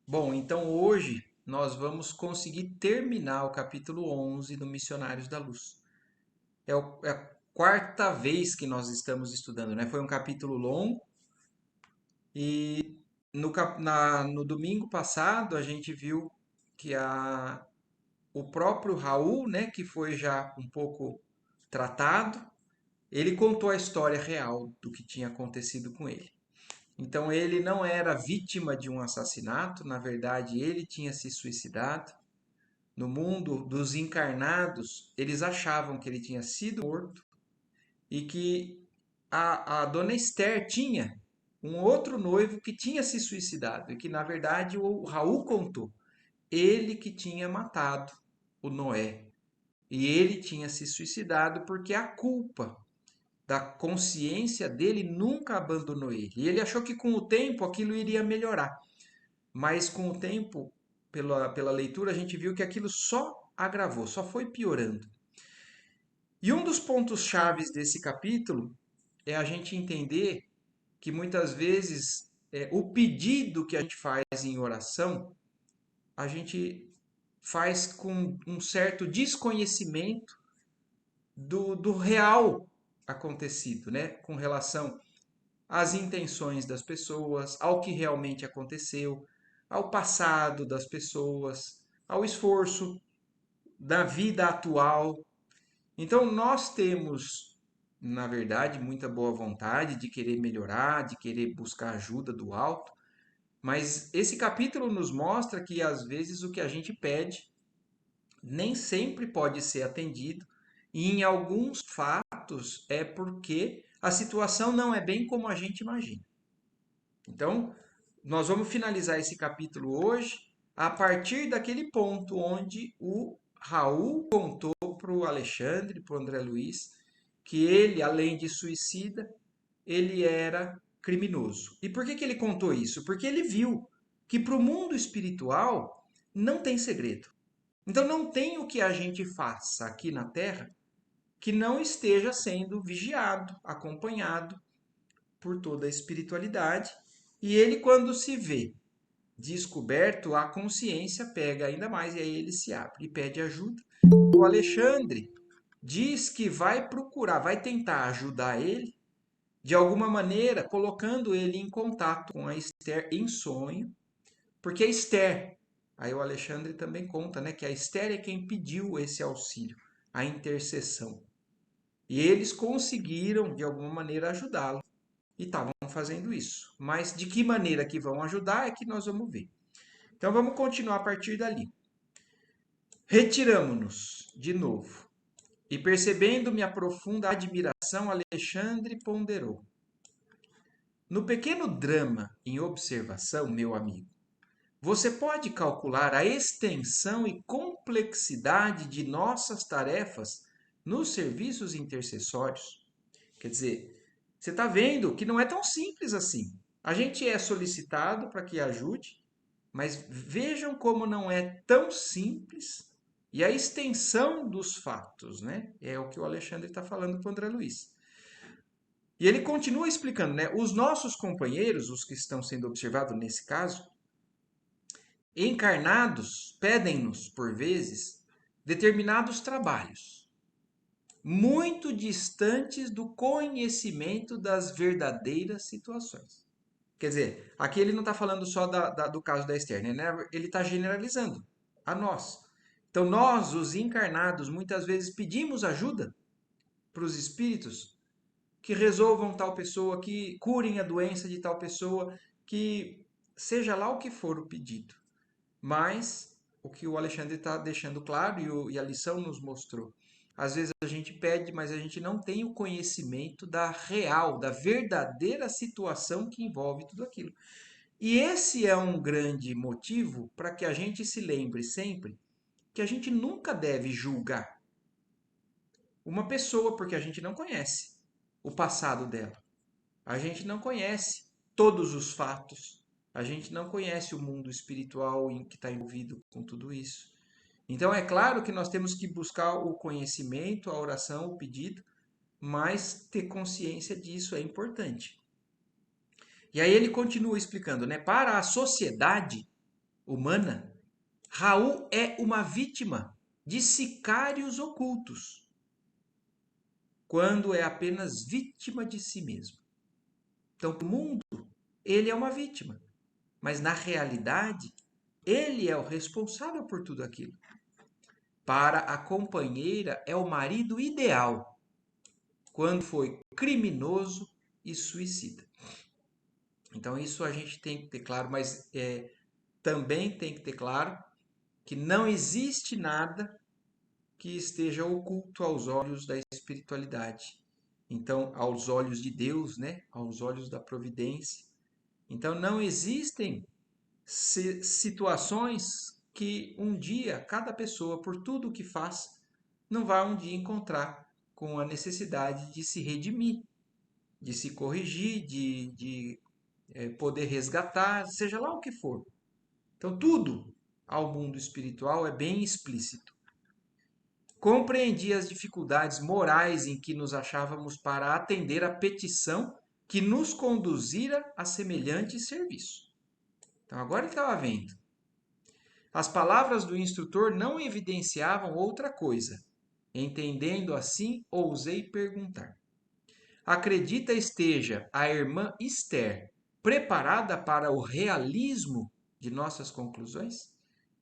Bom, então hoje nós vamos conseguir terminar o capítulo 11 do Missionários da Luz. É a quarta vez que nós estamos estudando, né? Foi um capítulo longo e no domingo passado a gente viu que o próprio Raul, né, que foi já um pouco tratado, ele contou a história real do que tinha acontecido com ele. Então ele não era vítima de um assassinato, na verdade ele tinha se suicidado. No mundo dos encarnados, eles achavam que ele tinha sido morto e que a dona Esther tinha um outro noivo que tinha se suicidado e que, na verdade, o Raul contou. Ele que tinha matado o Noé. E ele tinha se suicidado porque a culpa da consciência dele nunca abandonou ele. E ele achou que com o tempo aquilo iria melhorar. Mas com o tempo, pela leitura, a gente viu que aquilo só agravou, só foi piorando. E um dos pontos chaves desse capítulo é a gente entender que muitas vezes o pedido que a gente faz em oração, a gente faz com um certo desconhecimento do real acontecido, né? Com relação às intenções das pessoas, ao que realmente aconteceu, ao passado das pessoas, ao esforço da vida atual. Então, nós temos, na verdade, muita boa vontade de querer melhorar, de querer buscar ajuda do alto, mas esse capítulo nos mostra que às vezes o que a gente pede nem sempre pode ser atendido, e em alguns fatos é porque a situação não é bem como a gente imagina. Então, nós vamos finalizar esse capítulo hoje a partir daquele ponto onde o Raul contou para o Alexandre, para o André Luiz, que ele, além de suicida, ele era criminoso. E por que ele contou isso? Porque ele viu que para o mundo espiritual não tem segredo. Então não tem o que a gente faça aqui na Terra que não esteja sendo vigiado, acompanhado por toda a espiritualidade. E ele, quando se vê descoberto, a consciência pega ainda mais e aí ele se abre e pede ajuda. O Alexandre diz que vai procurar, vai tentar ajudar ele de alguma maneira, colocando ele em contato com a Esther em sonho, porque a Esther, aí o Alexandre também conta, né, que a Esther é quem pediu esse auxílio, a intercessão. E eles conseguiram de alguma maneira ajudá-lo e estavam fazendo isso. Mas de que maneira que vão ajudar é que nós vamos ver. Então vamos continuar a partir dali. Retiramo-nos de novo. E percebendo minha profunda admiração, Alexandre ponderou. No pequeno drama em observação, meu amigo, você pode calcular a extensão e complexidade de nossas tarefas nos serviços intercessórios? Quer dizer, você está vendo que não é tão simples assim. A gente é solicitado para que ajude, mas vejam como não é tão simples e a extensão dos fatos, né? É o que o Alexandre está falando para o André Luiz. E ele continua explicando, né? Os nossos companheiros, os que estão sendo observados nesse caso, encarnados, pedem-nos, por vezes, determinados trabalhos, muito distantes do conhecimento das verdadeiras situações. Quer dizer, aqui ele não está falando só do caso da Esther, né? Ele está generalizando a nós. Então, nós, os encarnados, muitas vezes pedimos ajuda para os espíritos que resolvam tal pessoa, que curem a doença de tal pessoa, que seja lá o que for o pedido. Mas o que o Alexandre está deixando claro e a lição nos mostrou. Às vezes a gente pede, mas a gente não tem o conhecimento da real, da verdadeira situação que envolve tudo aquilo. E esse é um grande motivo para que a gente se lembre sempre que a gente nunca deve julgar uma pessoa porque a gente não conhece o passado dela. A gente não conhece todos os fatos. A gente não conhece o mundo espiritual em que está envolvido com tudo isso. Então é claro que nós temos que buscar o conhecimento, a oração, o pedido, mas ter consciência disso é importante. E aí ele continua explicando, né? Para a sociedade, humana, Raul é uma vítima de sicários ocultos, quando é apenas vítima de si mesmo. Então, para o mundo, ele é uma vítima, mas na realidade, ele é o responsável por tudo aquilo. Para a companheira, é o marido ideal, quando foi criminoso e suicida. Então, isso a gente tem que ter claro, mas também tem que ter claro que não existe nada que esteja oculto aos olhos da espiritualidade. Então, aos olhos de Deus, né? Aos olhos da providência. Então, não existem situações que um dia cada pessoa, por tudo o que faz, não vai um dia encontrar com a necessidade de se redimir, de se corrigir, de poder resgatar, seja lá o que for. Então, tudo ao mundo espiritual é bem explícito. Compreendi as dificuldades morais em que nos achávamos para atender a petição que nos conduzira a semelhante serviço. Então, agora ele estava vendo. As palavras do instrutor não evidenciavam outra coisa. Entendendo assim, ousei perguntar: acredita esteja a irmã Esther preparada para o realismo de nossas conclusões?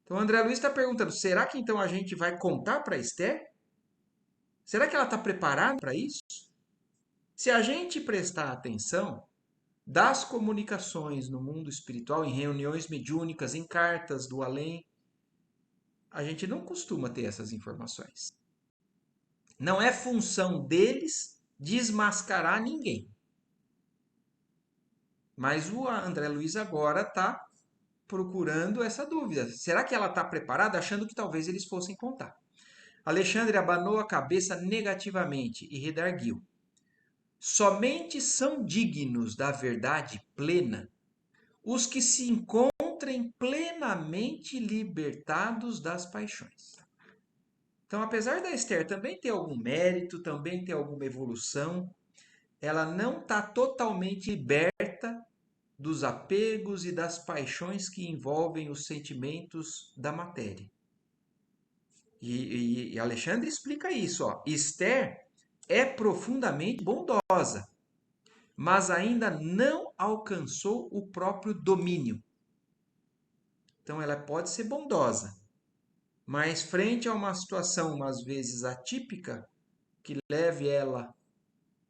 Então, André Luiz está perguntando: será que então a gente vai contar para Esther? Será que ela está preparada para isso? Se a gente prestar atenção das comunicações no mundo espiritual, em reuniões mediúnicas, em cartas do além, a gente não costuma ter essas informações. Não é função deles desmascarar ninguém. Mas o André Luiz agora está procurando essa dúvida. Será que ela está preparada, achando que talvez eles fossem contar? Alexandre abanou a cabeça negativamente e redarguiu. Somente são dignos da verdade plena os que se encontrem plenamente libertados das paixões. Então, apesar da Esther também ter algum mérito, também ter alguma evolução, ela não está totalmente liberta dos apegos e das paixões que envolvem os sentimentos da matéria. E Alexandre explica isso. Ó. Esther é profundamente bondosa, mas ainda não alcançou o próprio domínio. Então, ela pode ser bondosa, mas frente a uma situação, às vezes, atípica, que leve ela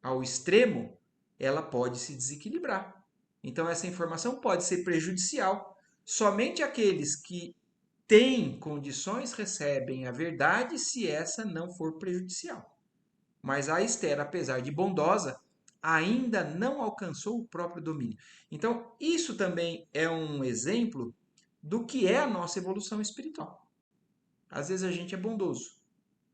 ao extremo, ela pode se desequilibrar. Então, essa informação pode ser prejudicial. Somente aqueles que têm condições recebem a verdade se essa não for prejudicial. Mas a Esther, apesar de bondosa, ainda não alcançou o próprio domínio. Então, isso também é um exemplo do que é a nossa evolução espiritual. Às vezes a gente é bondoso,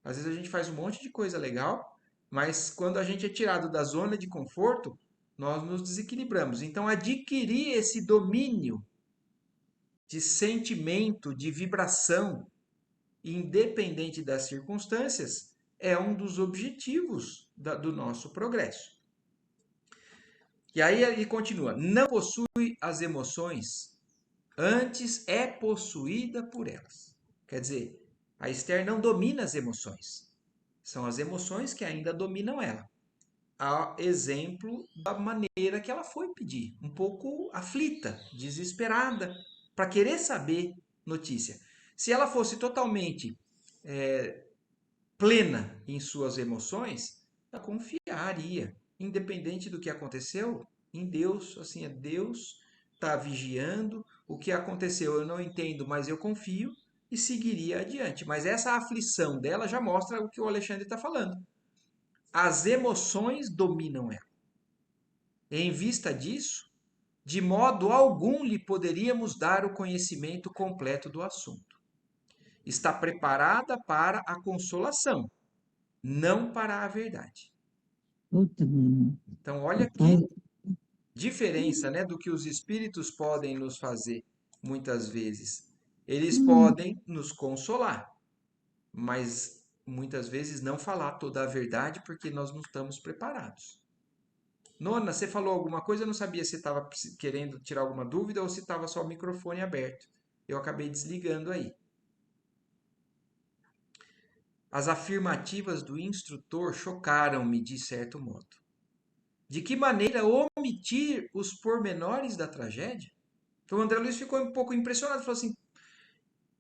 às vezes a gente faz um monte de coisa legal, mas quando a gente é tirado da zona de conforto, nós nos desequilibramos. Então, adquirir esse domínio de sentimento, de vibração, independente das circunstâncias, é um dos objetivos do nosso progresso. E aí ele continua: não possui as emoções, antes é possuída por elas. Quer dizer, a Esther não domina as emoções. São as emoções que ainda dominam ela. A exemplo da maneira que ela foi pedir, um pouco aflita, desesperada, para querer saber notícia. Se ela fosse totalmente plena em suas emoções, ela confiaria, independente do que aconteceu, em Deus. Assim, é Deus está vigiando, o que aconteceu eu não entendo, mas eu confio e seguiria adiante. Mas essa aflição dela já mostra o que o Alexandre está falando. As emoções dominam ela. Em vista disso, de modo algum lhe poderíamos dar o conhecimento completo do assunto. Está preparada para a consolação, não para a verdade. Puta, mano. Então, olha que Ai, diferença, né, do que os espíritos podem nos fazer muitas vezes. Eles hum, podem nos consolar, mas muitas vezes não falar toda a verdade porque nós não estamos preparados. Nona, você falou alguma coisa? Eu não sabia se estava querendo tirar alguma dúvida ou se estava só o microfone aberto. eu acabei desligando aí. As afirmativas do instrutor chocaram-me de certo modo. De que maneira omitir os pormenores da tragédia? Então o André Luiz ficou um pouco impressionado, falou assim,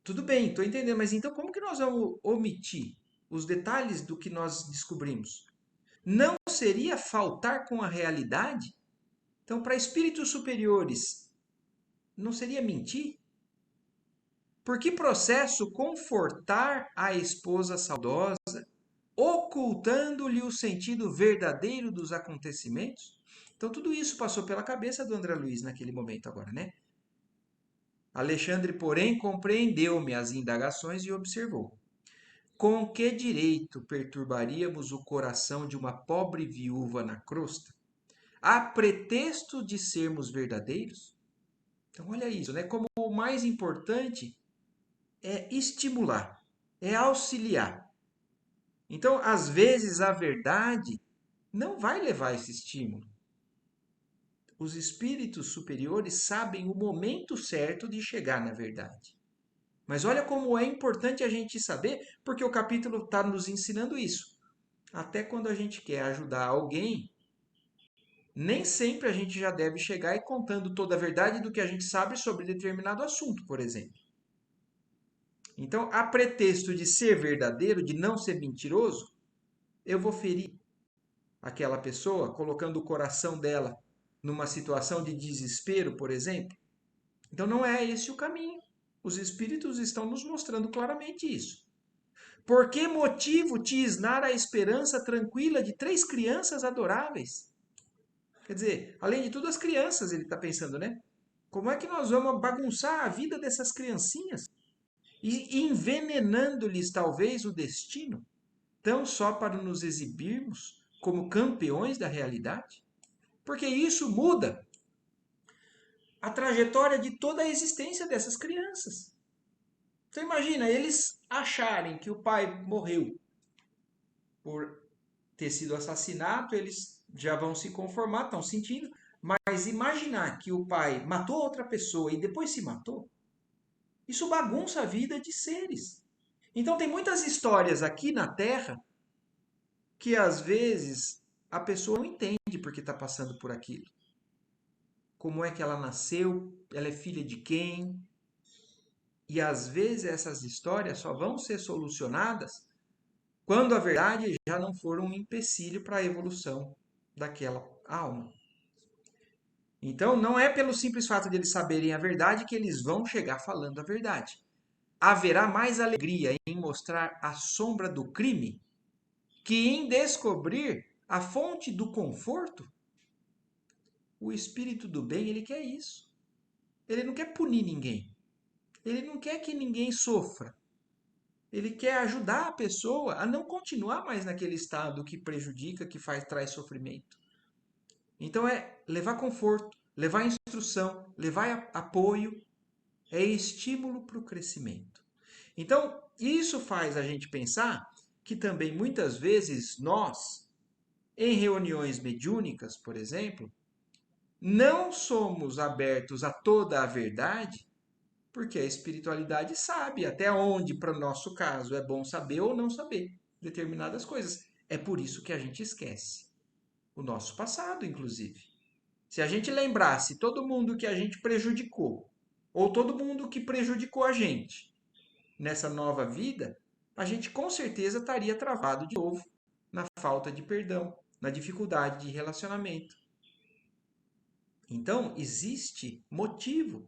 tudo bem, estou entendendo, mas então como que nós vamos omitir os detalhes do que nós descobrimos? Não seria faltar com a realidade? Então, para espíritos superiores, não seria mentir? Por que processo confortar a esposa saudosa, ocultando-lhe o sentido verdadeiro dos acontecimentos? Então, tudo isso passou pela cabeça do André Luiz naquele momento agora, né? Alexandre, porém, compreendeu-me as indagações e observou. Com que direito perturbaríamos o coração de uma pobre viúva na crosta, a pretexto de sermos verdadeiros? Então, olha isso, né? Como o mais importante é estimular, é auxiliar. Então, às vezes, a verdade não vai levar esse estímulo. Os espíritos superiores sabem o momento certo de chegar na verdade. Mas olha como é importante a gente saber, porque o capítulo está nos ensinando isso. Até quando a gente quer ajudar alguém, nem sempre a gente já deve chegar e contando toda a verdade do que a gente sabe sobre determinado assunto, por exemplo. Então, a pretexto de ser verdadeiro, de não ser mentiroso, eu vou ferir aquela pessoa, colocando o coração dela numa situação de desespero, por exemplo. Então, não é esse o caminho. Os espíritos estão nos mostrando claramente isso. Por que motivo tisnar a esperança tranquila de 3 crianças adoráveis? Quer dizer, além de tudo, as crianças, ele está pensando, né? Como é que nós vamos bagunçar a vida dessas criancinhas? E envenenando-lhes talvez o destino, tão só para nos exibirmos como campeões da realidade? Porque isso muda a trajetória de toda a existência dessas crianças. Então imagina, eles acharem que o pai morreu por ter sido assassinado, eles já vão se conformar, estão sentindo, mas imaginar que o pai matou outra pessoa e depois se matou, isso bagunça a vida de seres. Então tem muitas histórias aqui na Terra que às vezes a pessoa não entende porque está passando por aquilo. Como é que ela nasceu, ela é filha de quem? E às vezes essas histórias só vão ser solucionadas quando a verdade já não for um empecilho para a evolução daquela alma. Então, não é pelo simples fato de eles saberem a verdade que eles vão chegar falando a verdade. Haverá mais alegria em mostrar a sombra do crime que em descobrir a fonte do conforto. O espírito do bem, ele quer isso. Ele não quer punir ninguém. Ele não quer que ninguém sofra. Ele quer ajudar a pessoa a não continuar mais naquele estado que prejudica, que traz sofrimento. Então é levar conforto, levar instrução, levar apoio, é estímulo para o crescimento. Então, isso faz a gente pensar que também muitas vezes nós, em reuniões mediúnicas, por exemplo, não somos abertos a toda a verdade, porque a espiritualidade sabe até onde, para o nosso caso, é bom saber ou não saber determinadas coisas. É por isso que a gente esquece o nosso passado, inclusive. Se a gente lembrasse todo mundo que a gente prejudicou, ou todo mundo que prejudicou a gente nessa nova vida, a gente com certeza estaria travado de novo na falta de perdão, na dificuldade de relacionamento. Então, existe motivo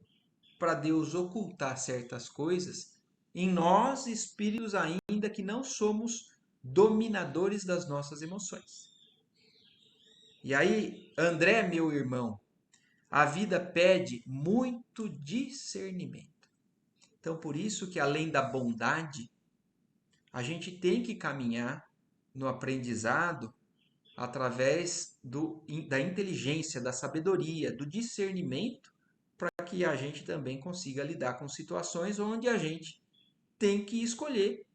para Deus ocultar certas coisas em nós, espíritos ainda que não somos dominadores das nossas emoções. E aí, André, meu irmão, a vida pede muito discernimento. Então, por isso que além da bondade, a gente tem que caminhar no aprendizado através da inteligência, da sabedoria, do discernimento, para que a gente também consiga lidar com situações onde a gente tem que escolher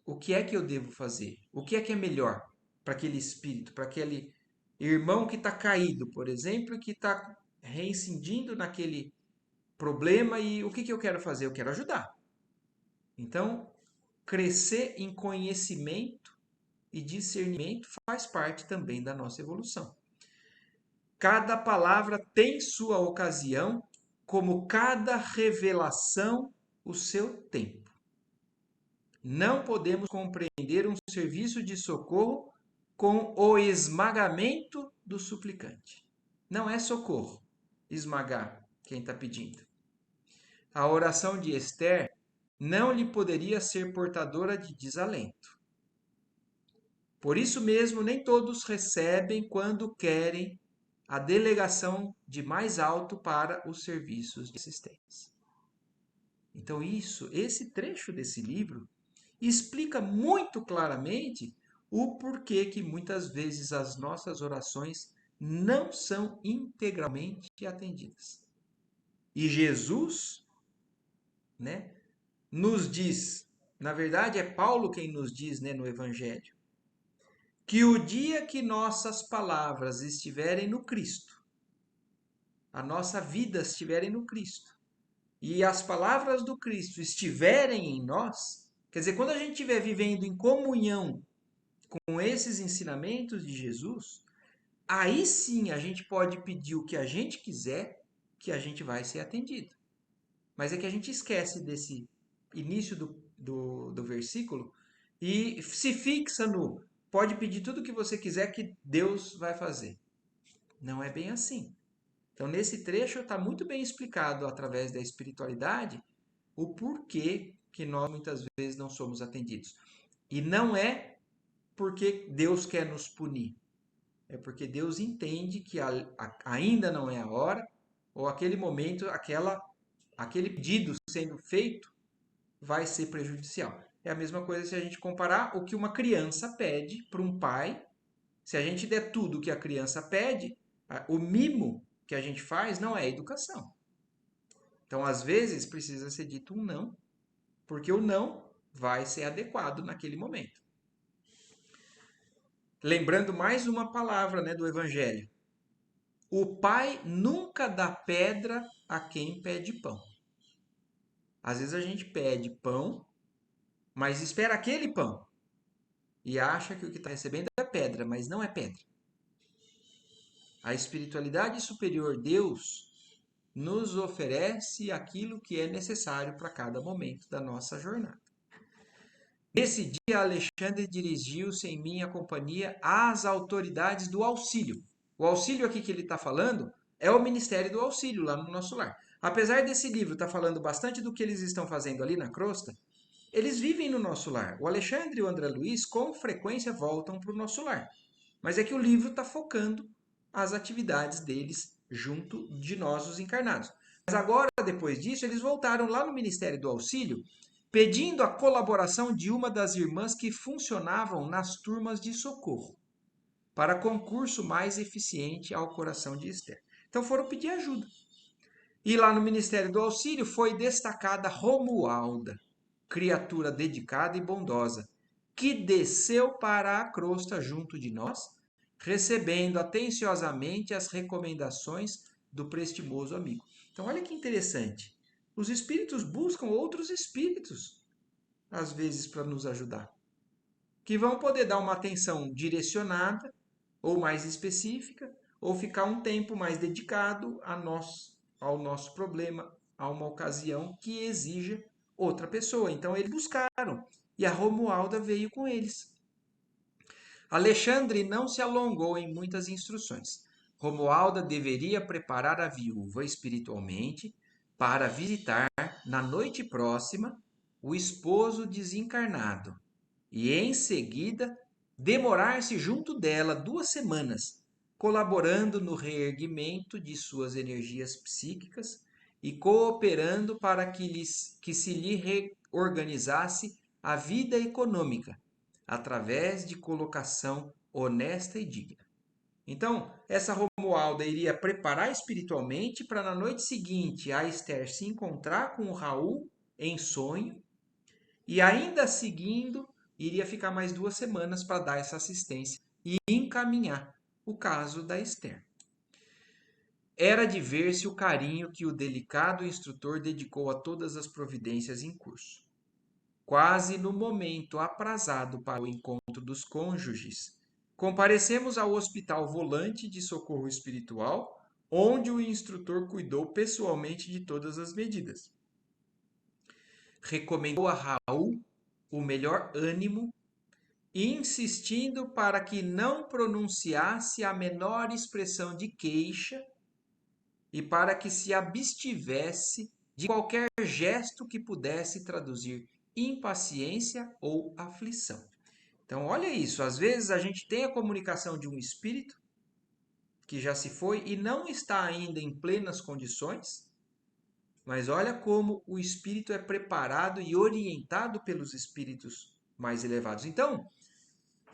o que é que eu devo fazer, o que é melhor para aquele espírito, para aquele irmão que está caído, por exemplo, que está reincidindo naquele problema e o que eu quero fazer? Eu quero ajudar. Então, crescer em conhecimento e discernimento faz parte também da nossa evolução. Cada palavra tem sua ocasião, como cada revelação o seu tempo. Não podemos compreender um serviço de socorro com o esmagamento do suplicante. Não é socorro esmagar quem está pedindo. A oração de Esther não lhe poderia ser portadora de desalento. Por isso mesmo, nem todos recebem quando querem a delegação de mais alto para os serviços de assistência. Então, esse trecho desse livro explica muito claramente o porquê que muitas vezes as nossas orações não são integralmente atendidas. E Jesus, né, nos diz, na verdade é Paulo quem nos diz, né, no Evangelho, que o dia que nossas palavras estiverem no Cristo, a nossa vida estiverem no Cristo, e as palavras do Cristo estiverem em nós, quer dizer, quando a gente estiver vivendo em comunhão com esses ensinamentos de Jesus, aí sim a gente pode pedir o que a gente quiser, que a gente vai ser atendido. Mas é que a gente esquece desse início do versículo e se fixa no pode pedir tudo o que você quiser que Deus vai fazer. Não é bem assim. Então, nesse trecho está muito bem explicado através da espiritualidade o porquê que nós muitas vezes não somos atendidos. E não é porque Deus quer nos punir. É porque Deus entende que ainda não é a hora, ou aquele momento, aquele pedido sendo feito vai ser prejudicial. É a mesma coisa se a gente comparar o que uma criança pede para um pai. Se a gente der tudo o que a criança pede, o mimo que a gente faz não é educação. Então, às vezes, precisa ser dito um não, porque o não vai ser adequado naquele momento. Lembrando mais uma palavra, né, do Evangelho. O pai nunca dá pedra a quem pede pão. Às vezes a gente pede pão, mas espera aquele pão. E acha que o que está recebendo é pedra, mas não é pedra. A espiritualidade superior, Deus, nos oferece aquilo que é necessário para cada momento da nossa jornada. Nesse dia, Alexandre dirigiu-se em minha companhia às autoridades do auxílio. O auxílio aqui que ele está falando é o Ministério do Auxílio, lá no nosso lar. Apesar desse livro estar falando bastante do que eles estão fazendo ali na crosta, eles vivem no nosso lar. O Alexandre e o André Luiz com frequência voltam para o nosso lar. Mas é que o livro está focando as atividades deles junto de nós, os encarnados. Mas agora, depois disso, eles voltaram lá no Ministério do Auxílio, pedindo a colaboração de uma das irmãs que funcionavam nas turmas de socorro, para concurso mais eficiente ao coração de Esther. Então foram pedir ajuda. E lá no Ministério do Auxílio foi destacada Romualda, criatura dedicada e bondosa, que desceu para a crosta junto de nós, recebendo atenciosamente as recomendações do prestimoso amigo. Então, olha que interessante. Os espíritos buscam outros espíritos, às vezes, para nos ajudar, que vão poder dar uma atenção direcionada, ou mais específica, ou ficar um tempo mais dedicado ao nosso problema, a uma ocasião que exija outra pessoa. Então, eles buscaram, e a Romualda veio com eles. Alexandre não se alongou em muitas instruções. Romualda deveria preparar a viúva espiritualmente para visitar, na noite próxima, o esposo desencarnado e, em seguida, demorar-se junto dela 2 semanas, colaborando no reerguimento de suas energias psíquicas e cooperando para que se lhe reorganizasse a vida econômica, através de colocação honesta e digna. Então, essa Romualda iria preparar espiritualmente para na noite seguinte a Esther se encontrar com o Raul em sonho e ainda seguindo iria ficar mais 2 semanas para dar essa assistência e encaminhar o caso da Esther. era de ver-se o carinho que o delicado instrutor dedicou a todas as providências em curso. Quase no momento aprazado para o encontro dos cônjuges, comparecemos ao Hospital Volante de Socorro Espiritual, onde o instrutor cuidou pessoalmente de todas as medidas. Recomendou a Raul o melhor ânimo, insistindo para que não pronunciasse a menor expressão de queixa e para que se abstivesse de qualquer gesto que pudesse traduzir impaciência ou aflição. Então, olha isso, às vezes a gente tem a comunicação de um espírito que já se foi e não está ainda em plenas condições, mas olha como o espírito é preparado e orientado pelos espíritos mais elevados. Então,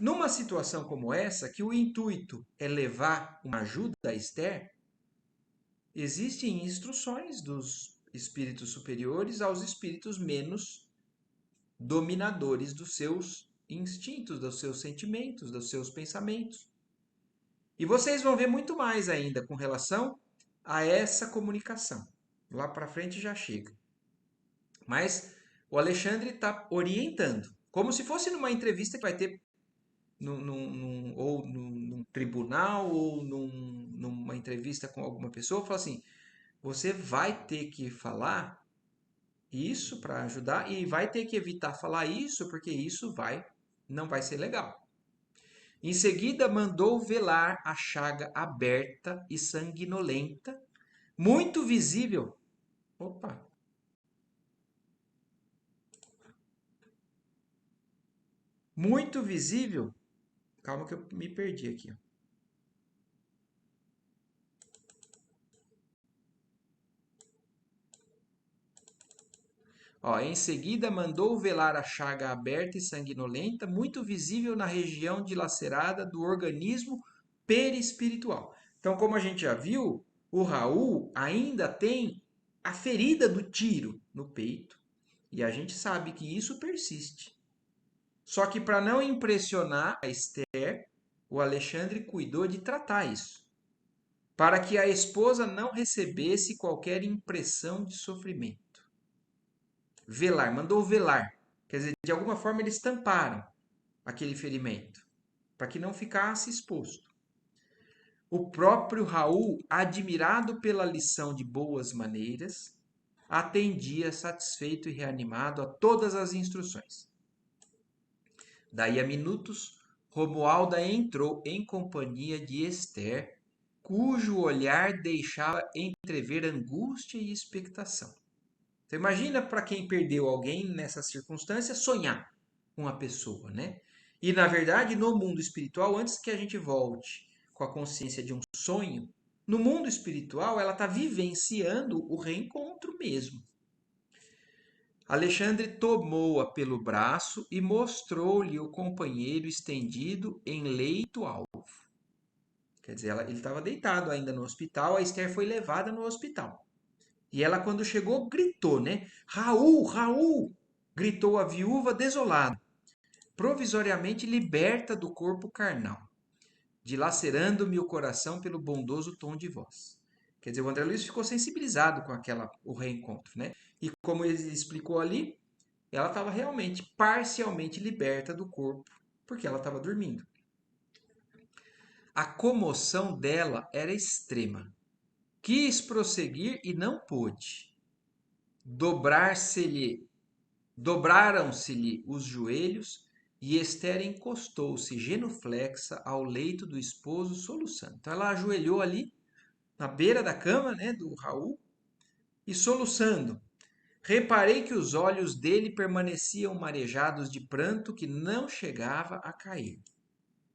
numa situação como essa, que o intuito é levar uma ajuda a Esther, existem instruções dos espíritos superiores aos espíritos menos dominadores dos seus instintos, dos seus sentimentos, dos seus pensamentos. E vocês vão ver muito mais ainda com relação a essa comunicação. Lá para frente já chega. Mas o Alexandre está orientando, como se fosse numa entrevista que vai ter ou num tribunal ou numa entrevista com alguma pessoa, fala assim, você vai ter que falar isso para ajudar e vai ter que evitar falar isso porque isso não vai ser legal. Em seguida, mandou velar a chaga aberta e sanguinolenta, muito visível. Opa! Muito visível. Calma que eu me perdi aqui. Ó, em seguida, mandou velar a chaga aberta e sanguinolenta, muito visível na região dilacerada do organismo perispiritual. Então, como a gente já viu, o Raul ainda tem a ferida do tiro no peito. E a gente sabe que isso persiste. Só que para não impressionar a Esther, o Alexandre cuidou de tratar isso, para que a esposa não recebesse qualquer impressão de sofrimento. Velar, mandou velar. Quer dizer, de alguma forma eles tamparam aquele ferimento, para que não ficasse exposto. O próprio Raul, admirado pela lição de boas maneiras, atendia satisfeito e reanimado a todas as instruções. Daí a minutos, Romualda entrou em companhia de Esther, cujo olhar deixava entrever angústia e expectação. Então imagina para quem perdeu alguém nessa circunstância sonhar com a pessoa, né? E na verdade, no mundo espiritual, antes que a gente volte com a consciência de um sonho, no mundo espiritual ela está vivenciando o reencontro mesmo. Alexandre tomou-a pelo braço e mostrou-lhe o companheiro estendido em leito alvo. Quer dizer, ele estava deitado ainda no hospital, a Esther foi levada no hospital. E ela, quando chegou, gritou, né? Raul, Raul! Gritou a viúva desolada, provisoriamente liberta do corpo carnal, dilacerando-me o coração pelo bondoso tom de voz. Quer dizer, o André Luiz ficou sensibilizado com o reencontro, né? E como ele explicou ali, ela estava realmente parcialmente liberta do corpo, porque ela estava dormindo. A comoção dela era extrema. Quis prosseguir e não pôde. Dobraram-se-lhe os joelhos e Esther encostou-se genuflexa ao leito do esposo, soluçando. Então ela ajoelhou ali, na beira da cama, né, do Raul, e soluçando. Reparei que os olhos dele permaneciam marejados de pranto que não chegava a cair.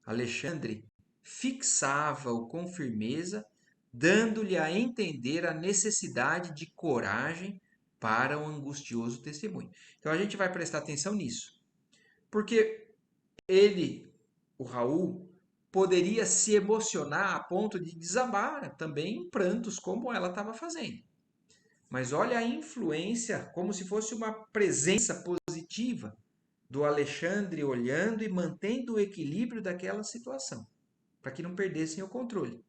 Alexandre fixava-o com firmeza, dando-lhe a entender a necessidade de coragem para o angustioso testemunho. Então a gente vai prestar atenção nisso, porque ele, o Raul, poderia se emocionar a ponto de desabar também em prantos, como ela estava fazendo. Mas olha a influência, como se fosse uma presença positiva do Alexandre olhando e mantendo o equilíbrio daquela situação, para que não perdessem o controle.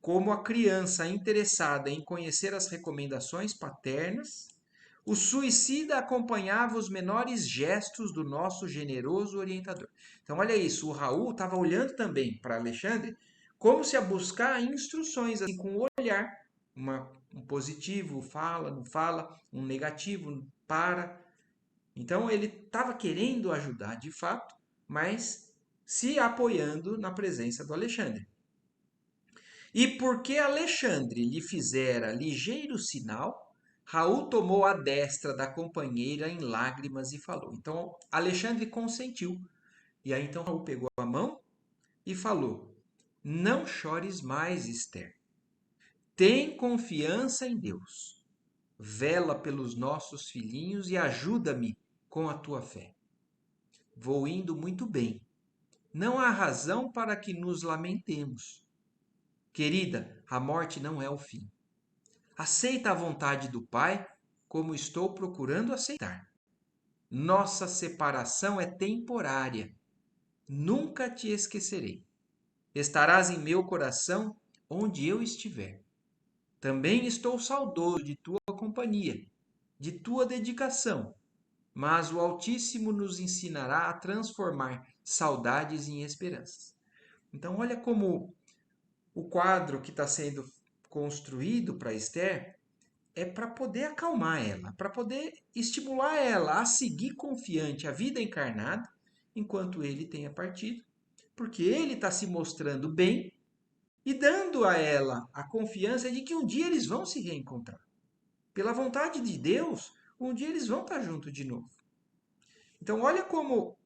como a criança interessada em conhecer as recomendações paternas, o suicida acompanhava os menores gestos do nosso generoso orientador. Então, olha isso, o Raul estava olhando também para Alexandre como se a buscar instruções, assim, com o olhar. Um positivo, fala, não fala, um negativo, para. Então, ele estava querendo ajudar de fato, mas se apoiando na presença do Alexandre. E porque Alexandre lhe fizera ligeiro sinal, Raul tomou a destra da companheira em lágrimas e falou. Então Alexandre consentiu. E aí então Raul pegou a mão e falou: Não chores mais, Esther. Tem confiança em Deus. Vela pelos nossos filhinhos e ajuda-me com a tua fé. Vou indo muito bem. Não há razão para que nos lamentemos. Querida, a morte não é o fim. Aceita a vontade do Pai, como estou procurando aceitar. Nossa separação é temporária. Nunca te esquecerei. Estarás em meu coração onde eu estiver. Também estou saudoso de tua companhia, de tua dedicação, mas o Altíssimo nos ensinará a transformar saudades em esperanças. Então, olha como o quadro que está sendo construído para Esther é para poder acalmar ela, para poder estimular ela a seguir confiante a vida encarnada, enquanto ele tenha partido, porque ele está se mostrando bem e dando a ela a confiança de que um dia eles vão se reencontrar. Pela vontade de Deus, um dia eles vão estar juntos de novo. Então, olha como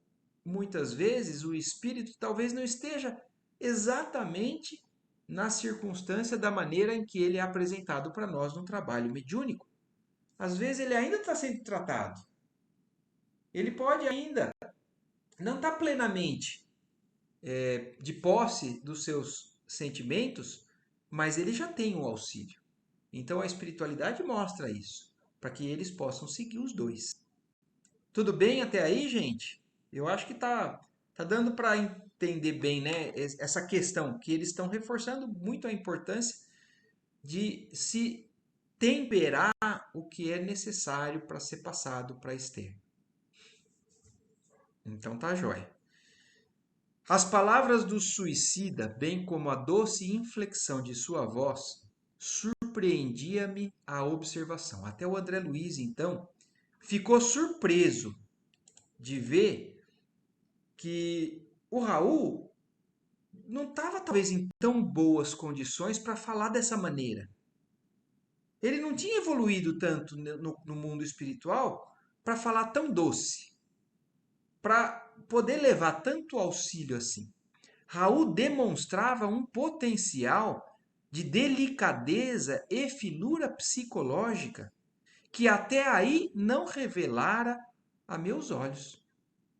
muitas vezes o espírito talvez não esteja exatamente na circunstância da maneira em que ele é apresentado para nós no trabalho mediúnico. Às vezes ele ainda está sendo tratado. Ele pode ainda não estar plenamente de posse dos seus sentimentos, mas ele já tem um auxílio. Então a espiritualidade mostra isso, para que eles possam seguir os dois. Tudo bem até aí, gente? Eu acho que tá dando para entender bem, né, essa questão que eles estão reforçando muito a importância de se temperar o que é necessário para ser passado para Esther. Então tá jóia. As palavras do suicida, bem como a doce inflexão de sua voz, surpreendia-me a observação. Até o André Luiz, então, ficou surpreso de ver que o Raul não estava talvez em tão boas condições para falar dessa maneira. Ele não tinha evoluído tanto no mundo espiritual para falar tão doce, para poder levar tanto auxílio assim. Raul demonstrava um potencial de delicadeza e finura psicológica que até aí não revelara a meus olhos.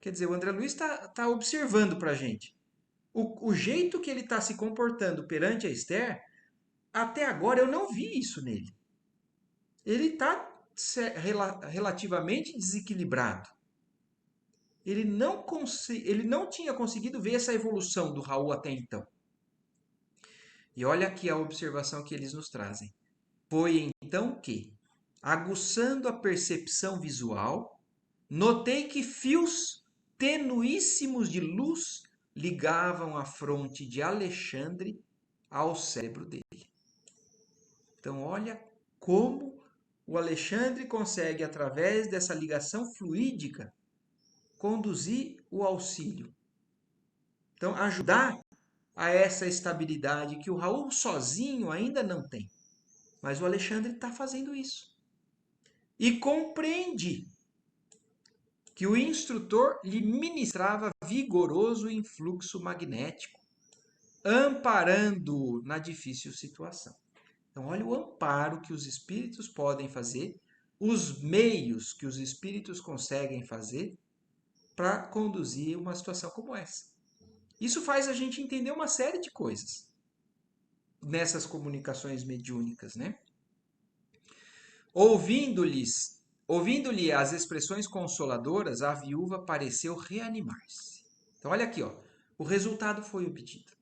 Quer dizer, o André Luiz está observando para a gente. O jeito que ele está se comportando perante a Esther, até agora eu não vi isso nele. Ele está relativamente desequilibrado. Ele não tinha conseguido ver essa evolução do Raul até então. E olha aqui a observação que eles nos trazem. Foi então que, aguçando a percepção visual, notei que fios tenuíssimos de luz ligavam a fronte de Alexandre ao cérebro dele. Então, olha como o Alexandre consegue, através dessa ligação fluídica, conduzir o auxílio. Então, ajudar a essa estabilidade que o Raul sozinho ainda não tem. Mas o Alexandre está fazendo isso. E compreende que o instrutor lhe ministrava vigoroso influxo magnético, amparando-o na difícil situação. Então, olha o amparo que os espíritos podem fazer, os meios que os espíritos conseguem fazer para conduzir uma situação como essa. Isso faz a gente entender uma série de coisas nessas comunicações mediúnicas, né? Ouvindo-lhe as expressões consoladoras, a viúva pareceu reanimar-se. Então, olha aqui, ó, o resultado foi obtido.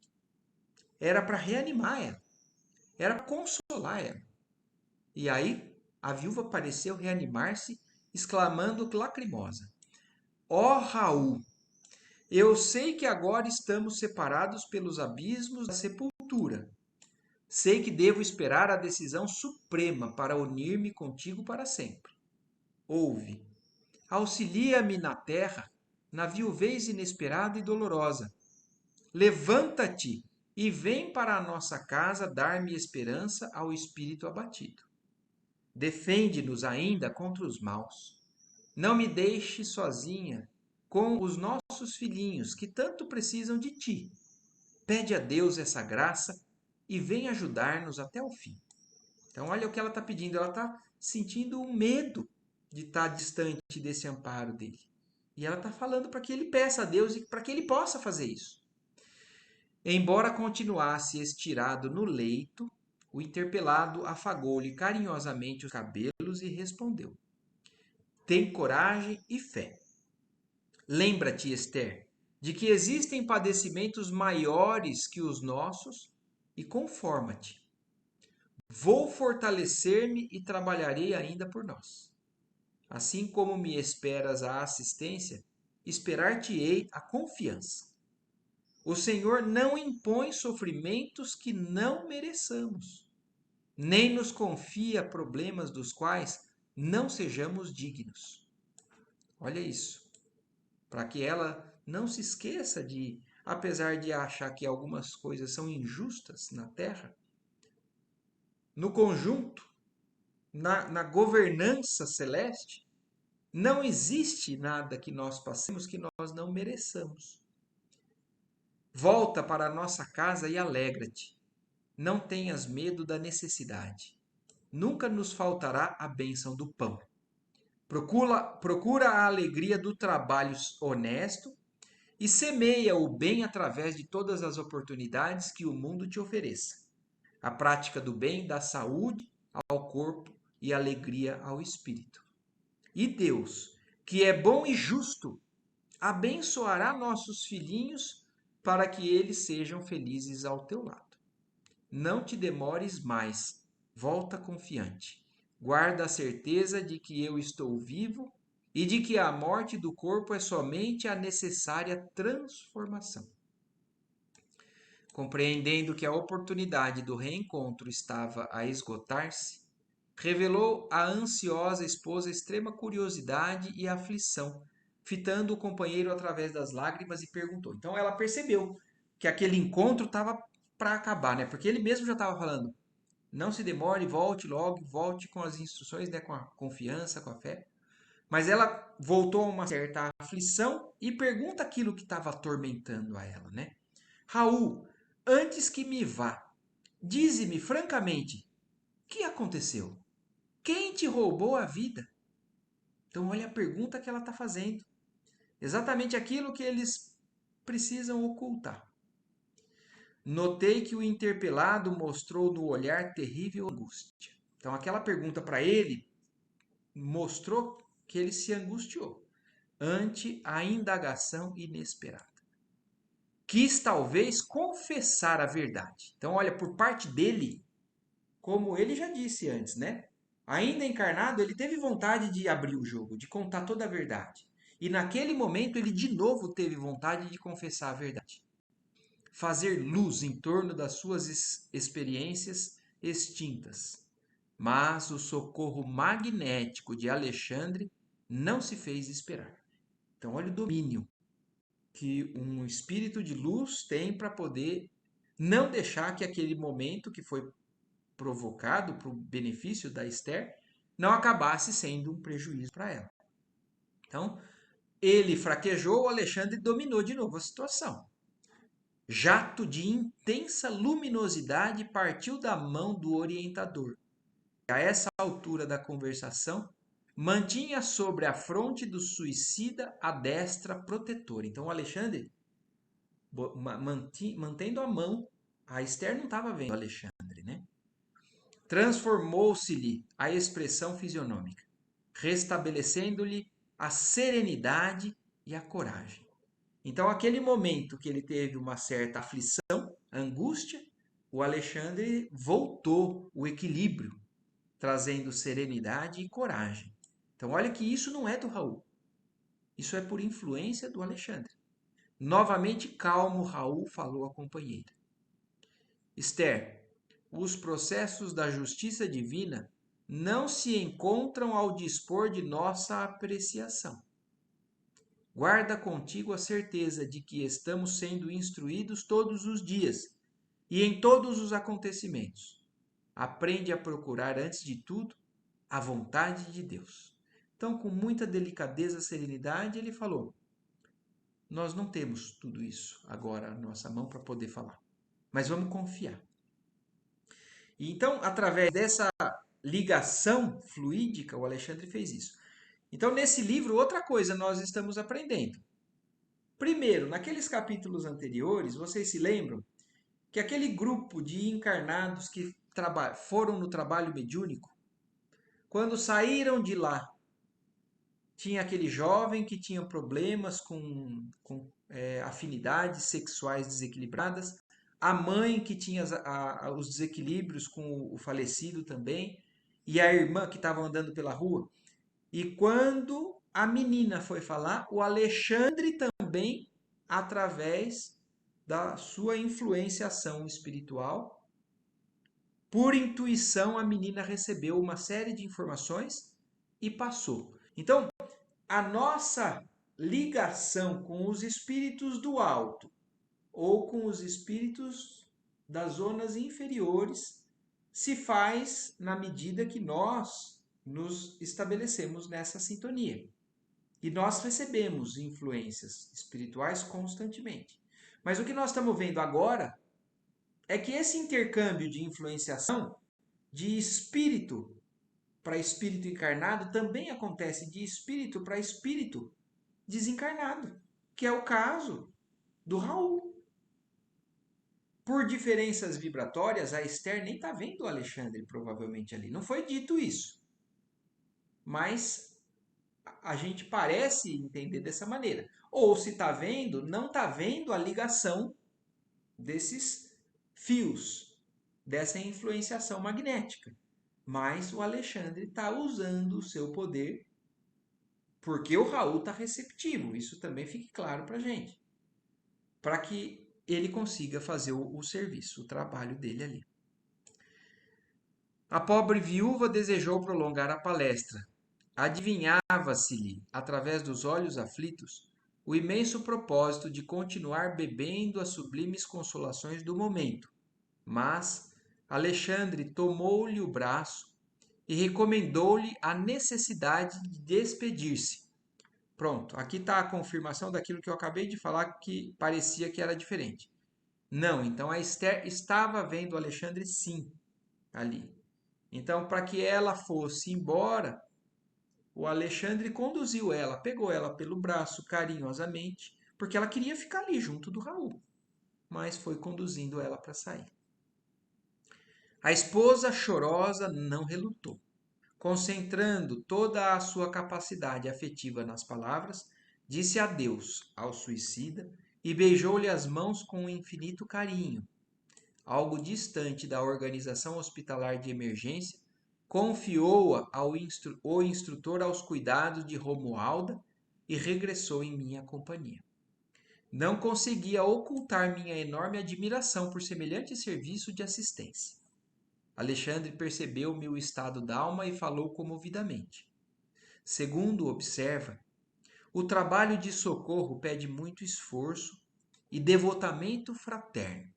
Era para reanimar ela. era para consolar ela. E aí a viúva pareceu reanimar-se, exclamando lacrimosa: Ó Raul, eu sei que agora estamos separados pelos abismos da sepultura. Sei que devo esperar a decisão suprema para unir-me contigo para sempre. Ouve, auxilia-me na terra, na viuvez inesperada e dolorosa. Levanta-te e vem para a nossa casa dar-me esperança ao espírito abatido. Defende-nos ainda contra os maus. Não me deixe sozinha com os nossos filhinhos que tanto precisam de ti. Pede a Deus essa graça e vem ajudar-nos até o fim. Então, olha o que ela está pedindo. Ela está sentindo um medo de estar distante desse amparo dele. E ela está falando para que ele peça a Deus e para que ele possa fazer isso. Embora continuasse estirado no leito, o interpelado afagou-lhe carinhosamente os cabelos e respondeu: Tem coragem e fé. Lembra-te, Esther, de que existem padecimentos maiores que os nossos e conforma-te. Vou fortalecer-me e trabalharei ainda por nós. Assim como me esperas a assistência, esperar-te-ei a confiança. O Senhor não impõe sofrimentos que não mereçamos, nem nos confia problemas dos quais não sejamos dignos. Olha isso, para que ela não se esqueça de, apesar de achar que algumas coisas são injustas na terra, no conjunto, na governança celeste, não existe nada que nós passemos que nós não mereçamos. Volta para a nossa casa e alegra-te. Não tenhas medo da necessidade. Nunca nos faltará a bênção do pão. Procura a alegria do trabalho honesto e semeia o bem através de todas as oportunidades que o mundo te ofereça. A prática do bem dá saúde ao corpo e alegria ao espírito. E Deus, que é bom e justo, abençoará nossos filhinhos para que eles sejam felizes ao teu lado. Não te demores mais, volta confiante. Guarda a certeza de que eu estou vivo e de que a morte do corpo é somente a necessária transformação. Compreendendo que a oportunidade do reencontro estava a esgotar-se, revelou à ansiosa esposa extrema curiosidade e aflição, fitando o companheiro através das lágrimas e perguntou. Então ela percebeu que aquele encontro estava para acabar, né? Porque ele mesmo já estava falando: não se demore, volte logo, volte com as instruções, né? Com a confiança, com a fé. Mas ela voltou a uma certa aflição e pergunta aquilo que estava atormentando a ela, né? Raul, antes que me vá, dize-me francamente, o que aconteceu? Quem te roubou a vida? Então, olha a pergunta que ela está fazendo. Exatamente aquilo que eles precisam ocultar. Notei que o interpelado mostrou no olhar terrível angústia. Então, aquela pergunta para ele mostrou que ele se angustiou ante a indagação inesperada. Quis talvez confessar a verdade. Então, olha, por parte dele, como ele já disse antes, né? Ainda encarnado, ele teve vontade de abrir o jogo, de contar toda a verdade. E naquele momento ele de novo teve vontade de confessar a verdade. Fazer luz em torno das suas experiências extintas. Mas o socorro magnético de Alexandre não se fez esperar. Então, olha o domínio que um espírito de luz tem para poder não deixar que aquele momento que foi provocado para o benefício da Esther não acabasse sendo um prejuízo para ela. Então, ele fraquejou, o Alexandre dominou de novo a situação. Jato de intensa luminosidade partiu da mão do orientador. A essa altura da conversação, mantinha sobre a fronte do suicida a destra protetora. Então, o Alexandre, mantendo a mão, a Esther não estava vendo o Alexandre, né? Transformou-se-lhe a expressão fisionômica, restabelecendo-lhe a serenidade e a coragem. Então, aquele momento que ele teve uma certa aflição, angústia, o Alexandre voltou o equilíbrio, trazendo serenidade e coragem. Então, olha que isso não é do Raul. Isso é por influência do Alexandre. Novamente calmo, Raul falou à companheira. Esther, os processos da justiça divina não se encontram ao dispor de nossa apreciação. Guarda contigo a certeza de que estamos sendo instruídos todos os dias e em todos os acontecimentos. Aprende a procurar, antes de tudo, a vontade de Deus. Então, com muita delicadeza e serenidade, ele falou: nós não temos tudo isso agora na nossa mão para poder falar, mas vamos confiar. E então, através dessa ligação fluídica, o Alexandre fez isso. Então, nesse livro, outra coisa nós estamos aprendendo. Primeiro, naqueles capítulos anteriores, vocês se lembram que aquele grupo de encarnados que foram no trabalho mediúnico, quando saíram de lá, tinha aquele jovem que tinha problemas com afinidades sexuais desequilibradas, a mãe que tinha os desequilíbrios com o falecido também, e a irmã que estava andando pela rua. E quando a menina foi falar, o Alexandre também, através da sua influenciação espiritual, por intuição, a menina recebeu uma série de informações e passou. Então, a nossa ligação com os espíritos do alto ou com os espíritos das zonas inferiores se faz na medida que nós nos estabelecemos nessa sintonia. E nós recebemos influências espirituais constantemente. Mas o que nós estamos vendo agora é que esse intercâmbio de influenciação de espírito para espírito encarnado também acontece de espírito para espírito desencarnado, que é o caso do Raul. Por diferenças vibratórias, a Esther nem está vendo o Alexandre, provavelmente, ali. Não foi dito isso. Mas a gente parece entender dessa maneira. Ou se está vendo, não está vendo a ligação desses fios, dessa influenciação magnética. Mas o Alexandre está usando o seu poder porque o Raul está receptivo. Isso também fique claro para a gente. Para que ele consiga fazer o serviço, o trabalho dele ali. A pobre viúva desejou prolongar a palestra. Adivinhava-se-lhe, através dos olhos aflitos, o imenso propósito de continuar bebendo as sublimes consolações do momento. Mas Alexandre tomou-lhe o braço e recomendou-lhe a necessidade de despedir-se. Pronto, aqui está a confirmação daquilo que eu acabei de falar que parecia que era diferente. Não, então a Esther estava vendo o Alexandre sim, ali. Então, para que ela fosse embora, o Alexandre conduziu ela, pegou ela pelo braço carinhosamente, porque ela queria ficar ali junto do Raul, mas foi conduzindo ela para sair. A esposa chorosa não relutou. Concentrando toda a sua capacidade afetiva nas palavras, disse adeus ao suicida e beijou-lhe as mãos com um infinito carinho. Algo distante da organização hospitalar de emergência, confiou-a o instrutor aos cuidados de Romualda e regressou em minha companhia. Não conseguia ocultar minha enorme admiração por semelhante serviço de assistência. Alexandre percebeu meu estado d'alma e falou comovidamente. Segundo observa, o trabalho de socorro pede muito esforço e devotamento fraterno.